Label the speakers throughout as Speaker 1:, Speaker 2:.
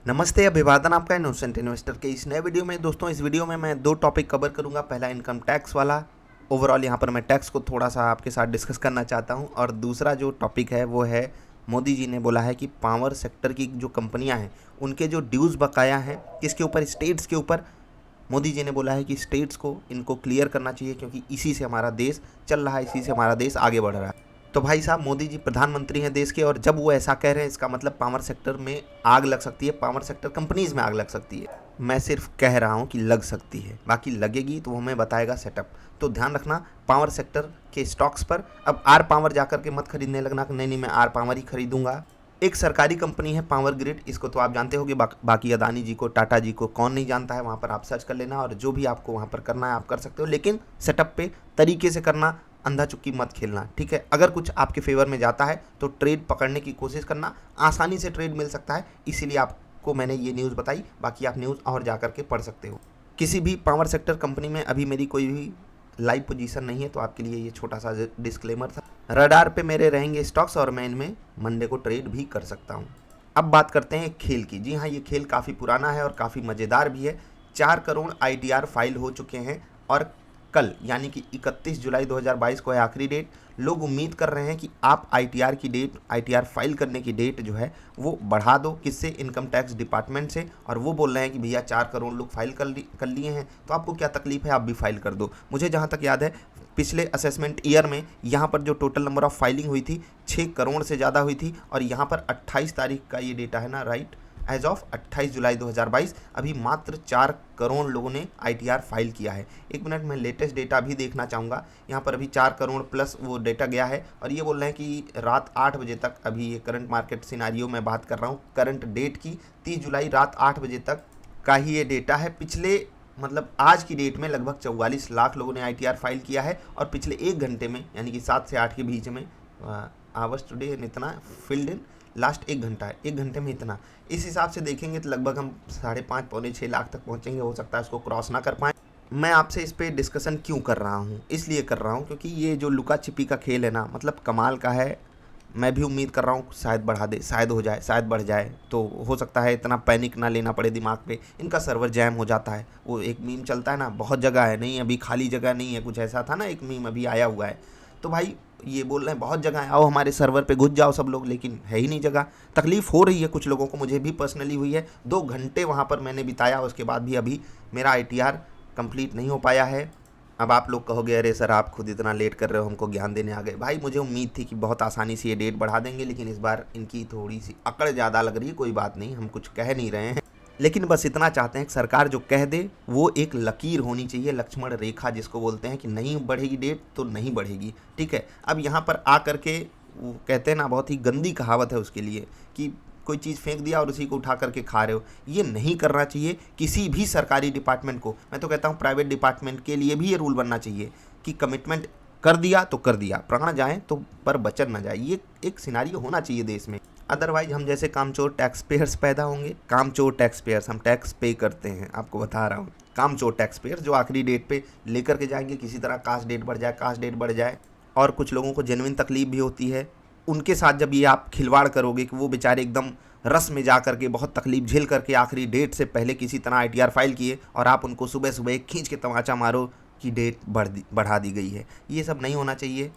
Speaker 1: नमस्ते, अभिवादन आपका इनोसेंट इन्वेस्टर के इस नए वीडियो में। दोस्तों, इस वीडियो में मैं दो टॉपिक कवर करूंगा। पहला इनकम टैक्स वाला, ओवरऑल यहाँ पर मैं टैक्स को थोड़ा सा आपके साथ डिस्कस करना चाहता हूँ। और दूसरा जो टॉपिक है वो है, मोदी जी ने बोला है कि पावर सेक्टर की जो कंपनियाँ हैं उनके जो ड्यूज़ बकाया हैं किसके ऊपर, स्टेट्स के ऊपर। मोदी जी ने बोला है कि स्टेट्स को इनको क्लियर करना चाहिए, क्योंकि इसी से हमारा देश चल रहा है, इसी से हमारा देश आगे बढ़ रहा है। तो भाई साहब, मोदी जी प्रधानमंत्री हैं देश के, और जब वो ऐसा कह रहे हैं इसका मतलब पावर सेक्टर में आग लग सकती है, पावर सेक्टर कंपनीज में आग लग सकती है। मैं सिर्फ कह रहा हूँ कि लग सकती है, बाकी लगेगी तो वो हमें बताएगा सेटअप। तो ध्यान रखना पावर सेक्टर के स्टॉक्स पर। अब आर पावर जाकर के मत खरीदने लगना कि नहीं मैं आर पावर ही खरीदूंगा। एक सरकारी कंपनी है पावर ग्रिड, इसको तो आप जानते होंगे। बाकी अदानी जी को, टाटा जी को कौन नहीं जानता है। वहाँ पर आप सर्च कर लेना और जो भी आपको वहाँ पर करना है आप कर सकते हो, लेकिन सेटअप पे तरीके से करना, अंधा चुक्की मत खेलना, ठीक है। अगर कुछ आपके फेवर में जाता है तो ट्रेड पकड़ने की कोशिश करना, आसानी से ट्रेड मिल सकता है, इसीलिए आपको मैंने ये न्यूज़ बताई। बाकी आप न्यूज़ और जा करके पढ़ सकते हो। किसी भी पावर सेक्टर कंपनी में अभी मेरी कोई भी लाइव पोजीशन नहीं है, तो आपके लिए ये छोटा सा डिस्क्लेमर था। रडार पे मेरे रहेंगे स्टॉक्स और मैं इनमें मंडे को ट्रेड भी कर सकता हूँ। अब बात करते हैं खेल की। जी हाँ, ये खेल काफ़ी पुराना है और काफ़ी मज़ेदार भी है। 4 करोड़ आईटीआर फाइल हो चुके हैं और कल यानी कि 31 जुलाई 2022 को है आखिरी डेट। लोग उम्मीद कर रहे हैं कि आप आईटीआर की डेट, आईटीआर फाइल करने की डेट जो है वो बढ़ा दो। किससे? इनकम टैक्स डिपार्टमेंट से। और वो बोल रहे हैं कि भैया 4 करोड़ लोग फाइल कर लिए हैं, तो आपको क्या तकलीफ है, आप भी फाइल कर दो। मुझे जहाँ तक याद है पिछले असेसमेंट ईयर में यहाँ पर जो टोटल नंबर ऑफ फाइलिंग हुई थी 6 करोड़ से ज़्यादा हुई थी। और यहाँ पर 28 तारीख का ये डेटा है ना, राइट, एज ऑफ 28 जुलाई 2022 अभी मात्र 4 करोड़ लोगों ने आईटीआर फाइल किया है। एक मिनट में लेटेस्ट डेटा भी देखना चाहूँगा। यहाँ पर अभी 4 करोड़ प्लस वो डेटा गया है और ये बोल रहे हैं कि रात 8 बजे तक, अभी ये करंट मार्केट सिनारियो में बात कर रहा हूँ, करंट डेट की 30 जुलाई रात 8 बजे तक का ही ये डेटा है। पिछले मतलब आज की डेट में लगभग 44 लाख लोगों ने आईटीआर फाइल किया है और पिछले 1 घंटे में यानी कि 7 से 8 के बीच में आवर्स टुडे इतना फिल्ड इन, लास्ट 1 घंटा है, 1 घंटे में इतना। इस हिसाब से देखेंगे तो लगभग हम 5.5 पौने 6 लाख तक पहुंचेंगे। हो सकता है इसको क्रॉस ना कर पाएँ। मैं आपसे इस पर डिस्कशन क्यों कर रहा हूँ? इसलिए कर रहा हूँ क्योंकि ये जो लुका छिपी का खेल है ना, मतलब कमाल का है। मैं भी उम्मीद कर रहा हूँ शायद बढ़ा दे, शायद हो जाए, शायद बढ़ जाए। तो हो सकता है इतना पैनिक ना लेना पड़े दिमाग पे। इनका सर्वर जैम हो जाता है। वो एक मीम चलता है ना, बहुत जगह है, नहीं अभी खाली जगह नहीं है, कुछ ऐसा था ना, एक मीम अभी आया हुआ है। तो भाई ये बोल रहे हैं बहुत जगह है, आओ हमारे सर्वर पे घुस जाओ सब लोग, लेकिन है ही नहीं जगह। तकलीफ़ हो रही है कुछ लोगों को, मुझे भी पर्सनली हुई है। 2 घंटे वहाँ पर मैंने बिताया, उसके बाद भी अभी मेरा आईटीआर कंप्लीट नहीं हो पाया है। अब आप लोग कहोगे अरे सर आप खुद इतना लेट कर रहे हो, हमको ज्ञान देने आ गए। भाई मुझे उम्मीद थी कि बहुत आसानी से ये डेट बढ़ा देंगे, लेकिन इस बार इनकी थोड़ी सी अकड़ ज़्यादा लग रही है। कोई बात नहीं, हम कुछ कह नहीं रहे हैं, लेकिन बस इतना चाहते हैं कि सरकार जो कह दे वो एक लकीर होनी चाहिए, लक्ष्मण रेखा जिसको बोलते हैं, कि नहीं बढ़ेगी डेट तो नहीं बढ़ेगी, ठीक है। अब यहाँ पर आ करके वो कहते हैं ना, बहुत ही गंदी कहावत है उसके लिए, कि कोई चीज़ फेंक दिया और उसी को उठा करके खा रहे हो। ये नहीं करना चाहिए किसी भी सरकारी डिपार्टमेंट को। मैं तो कहता हूँ प्राइवेट डिपार्टमेंट के लिए भी ये रूल बनना चाहिए कि कमिटमेंट कर दिया तो कर दिया, प्राण जाए तो पर बचन ना जाए। ये एक सिनारियो होना चाहिए देश में। अदरवाइज हम जैसे कामचोर टैक्स पेयर्स पैदा होंगे। कामचोर टैक्स पेयर्स, हम टैक्स पे करते हैं, आपको बता रहा हूँ। कामचोर टैक्स पेयर्स जो आखिरी डेट पे लेकर के जाएंगे, किसी तरह कास्ट डेट बढ़ जाए, कास्ट डेट बढ़ जाए। और कुछ लोगों को जेन्युइन तकलीफ भी होती है, उनके साथ जब ये आप खिलवाड़ करोगे कि वो बेचारे एकदम रस में जा करके बहुत तकलीफ झेल करके आखिरी डेट से पहले किसी तरह आईटीआर फाइल किए, और आप उनको सुबह सुबह एक खींच के तमाचा मारो कि डेट बढ़ा दी गई है। ये सब नहीं होना चाहिए।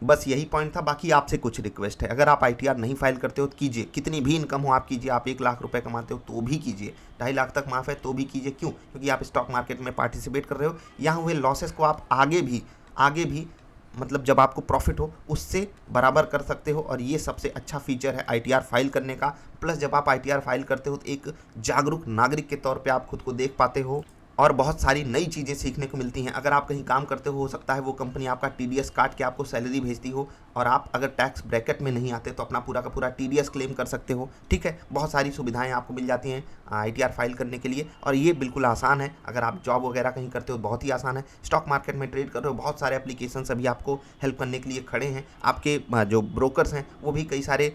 Speaker 1: बस यही पॉइंट था। बाकी आपसे कुछ रिक्वेस्ट है, अगर आप आईटीआर नहीं फाइल करते हो तो कीजिए, कितनी भी इनकम हो आप कीजिए। आप 1 लाख रुपए कमाते हो तो भी कीजिए, 2.5 लाख तक माफ़ है तो भी कीजिए। क्यों? क्योंकि आप स्टॉक मार्केट में पार्टिसिपेट कर रहे हो। यहाँ हुए लॉसेस को आप आगे भी मतलब जब आपको प्रॉफिट हो उससे बराबर कर सकते हो। और ये सबसे अच्छा फीचर है आईटीआर फाइल करने का। प्लस जब आप आईटीआर फाइल करते हो तो एक जागरूक नागरिक के तौर पे आप खुद को देख पाते हो और बहुत सारी नई चीज़ें सीखने को मिलती हैं। अगर आप कहीं काम करते हो सकता है वो कंपनी आपका टीडीएस काट के आपको सैलरी भेजती हो, और आप अगर टैक्स ब्रैकेट में नहीं आते तो अपना पूरा का पूरा टीडीएस क्लेम कर सकते हो, ठीक है। बहुत सारी सुविधाएं आपको मिल जाती हैं आईटीआर फाइल करने के लिए, और ये बिल्कुल आसान है। अगर आप जॉब वगैरह कहीं करते हो बहुत ही आसान है। स्टॉक मार्केट में ट्रेड कर रहे हो, बहुत सारे एप्लीकेशन अभी आपको हेल्प करने के लिए खड़े हैं। आपके जो ब्रोकर्स हैं वो भी कई सारे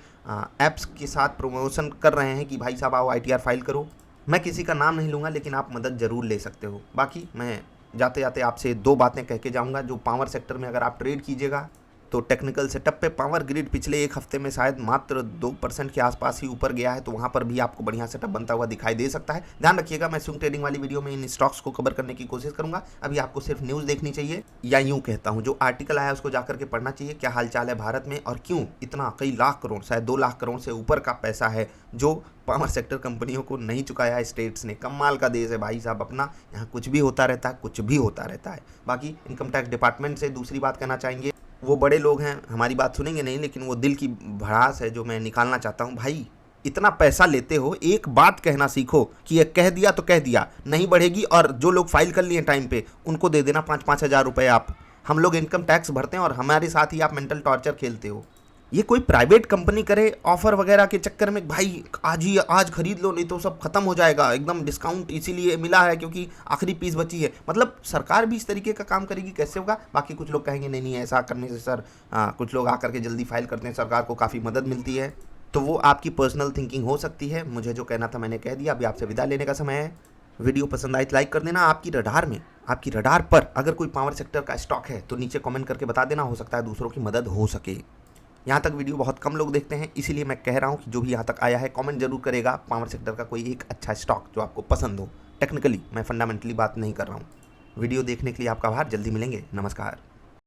Speaker 1: ऐप्स के साथ प्रमोशन कर रहे हैं कि भाई साहब आओ आईटीआर फाइल करो। मैं किसी का नाम नहीं लूँगा, लेकिन आप मदद ज़रूर ले सकते हो। बाकी मैं जाते जाते आपसे 2 बातें कह के जाऊँगा। जो पावर सेक्टर में अगर आप ट्रेड कीजिएगा तो टेक्निकल सेटअप पे पावर ग्रिड पिछले एक हफ्ते में शायद मात्र 2% के आसपास ही ऊपर गया है, तो वहाँ पर भी आपको बढ़िया सेटअप बनता हुआ दिखाई दे सकता है। ध्यान रखिएगा, मैं स्विंग ट्रेडिंग वाली वीडियो में इन स्टॉक्स को कवर करने की कोशिश करूंगा। अभी आपको सिर्फ न्यूज़ देखनी चाहिए, या यूँ कहता हूँ जो आर्टिकल आया है उसको जाकर के पढ़ना चाहिए, क्या हालचाल है भारत में और क्यों इतना कई लाख करोड़, शायद 2 लाख करोड़ से ऊपर का पैसा है जो पावर सेक्टर कंपनियों को नहीं चुकाया है स्टेट्स ने। कमाल का देश है भाई साहब अपना, यहाँ कुछ भी होता रहता है, कुछ भी होता रहता है। बाकी इनकम टैक्स डिपार्टमेंट से दूसरी बात कहना चाहेंगे, वो बड़े लोग हैं, हमारी बात सुनेंगे नहीं, लेकिन वो दिल की भड़ास है जो मैं निकालना चाहता हूँ। भाई इतना पैसा लेते हो, एक बात कहना सीखो कि ये कह दिया तो कह दिया, नहीं बढ़ेगी, और जो लोग फाइल कर लिए टाइम पे उनको दे देना 5-5 हज़ार रुपये आप। हम लोग इनकम टैक्स भरते हैं और हमारे साथ ही आप मेंटल टॉर्चर खेलते हो। ये कोई प्राइवेट कंपनी करे ऑफर वगैरह के चक्कर में, भाई आज खरीद लो नहीं तो सब खत्म हो जाएगा, एकदम डिस्काउंट इसीलिए मिला है क्योंकि आखिरी पीस बची है। मतलब सरकार भी इस तरीके का काम करेगी, कैसे होगा? बाकी कुछ लोग कहेंगे नहीं नहीं ऐसा करने से सर, कुछ लोग आकर के जल्दी फाइल करते हैं, सरकार को काफ़ी मदद मिलती है। तो वो आपकी पर्सनल थिंकिंग हो सकती है। मुझे जो कहना था मैंने कह दिया, अभी आपसे विदा लेने का समय है। वीडियो पसंद आई तो लाइक कर देना। आपकी रडार पर अगर कोई पावर सेक्टर का स्टॉक है तो नीचे कमेंट करके बता देना, हो सकता है दूसरों की मदद हो सके। यहाँ तक वीडियो बहुत कम लोग देखते हैं, इसीलिए मैं कह रहा हूँ कि जो भी यहाँ तक आया है कमेंट जरूर करेगा पावर सेक्टर का कोई एक अच्छा स्टॉक जो आपको पसंद हो। टेक्निकली मैं फंडामेंटली बात नहीं कर रहा हूँ। वीडियो देखने के लिए आपका आभार, जल्दी मिलेंगे, नमस्कार।